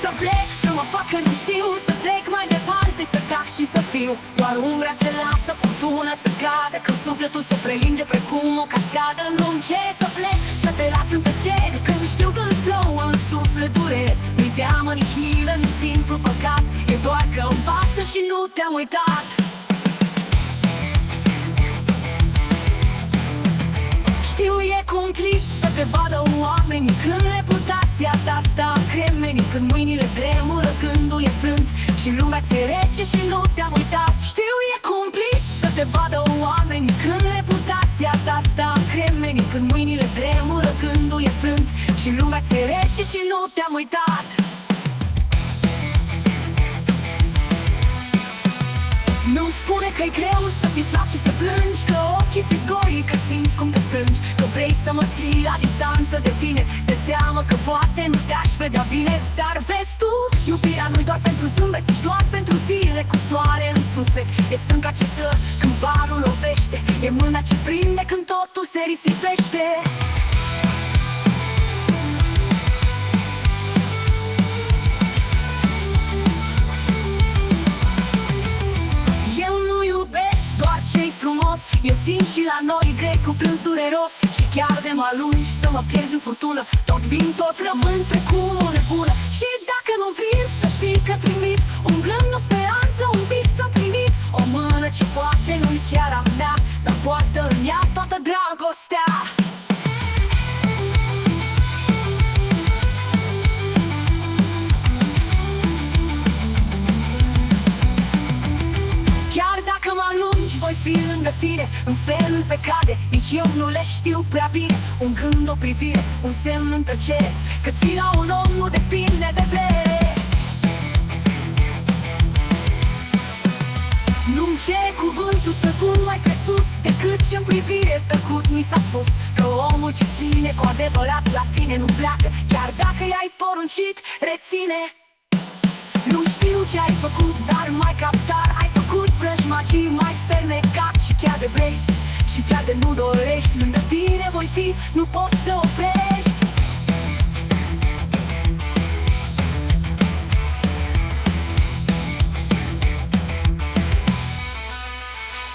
să plec, să mă fac că nu știu, să trec mai departe, să tac și să fiu doar umbra ce lasă furtuna să cadă, că sufletul se prelinge precum o cascadă. Nu-mi ce să plec, să te las în tăcere, când știu că îți plouă în suflet durere. Nu-i teamă nici milă, nici simplu păcat, e doar că îmi pasă și nu te-am uitat. Știu, e cumplit să te vadă oamenii când reputația ta stă în cremenii, când mâinile tremură, gândul e frânt și lumea ți-e rece și nu te-am uitat. Știu, e cumplit să te vadă oamenii când reputația ta stă în cremenii, când mâinile tremură, gândul e frânt și lumea ți-e rece și nu te-am uitat. Nu-mi spune că-i greu să fii slab și să plângi, că ochii ți zgoi, că simți cum te frângi, că vrei să mă ții la distanță de tine, de teamă că poate nu te-aș vedea bine. Dar vezi tu, iubirea nu-i doar pentru zâmbet, nici doar pentru zile cu soare în suflet. E stânca ce stă când varul lovește, e mâna ce prinde când totul se risipește. Eu țin și la noi grei cu plâns dureros, și chiar de mă alungi să mă pierzi în furtună, tot vin, tot rămân precum o nebună. Și dacă nu vin, să știi că trimit un gând, o speranță, un vis împlinit, o mână ce poate nu-i chiar a mea, dar poartă în ea toată dragostea. Voi fi lângă tine în felul pe care nici eu nu le știu prea bine. Un gând, o privire, un semn în tăcere, că ții la un om nu depinde de vrere. Nu-mi cere cuvântul să pun mai presus decât ce-n privire tăcut mi s-a spus, că omul ce ține cu adevărat la tine nu pleacă, chiar dacă i-ai poruncit, reține. Nu știu ce ai făcut, dar mai captar ai făcut vrăjmacii mai fermecat. Și chiar de vrei, și chiar de nu dorești, lângă tine voi fi, nu poți să oprești.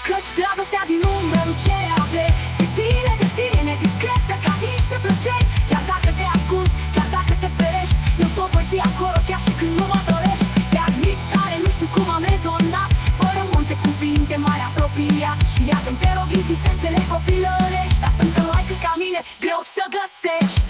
Căci dragostea din umbră nu cere avere, se ține de tine discretă ca niște plăceri. Chiar dacă te ascunzi, chiar dacă te ferești, eu tot voi fi acolo chiar și când nu mă dorești. Te admit tare, nu știu cum am rezonat, fără multe cuvinte mai apropiat. Și iată-mi te rog insistențele copilărești, dar încă mai cât ca mine, greu să găsești.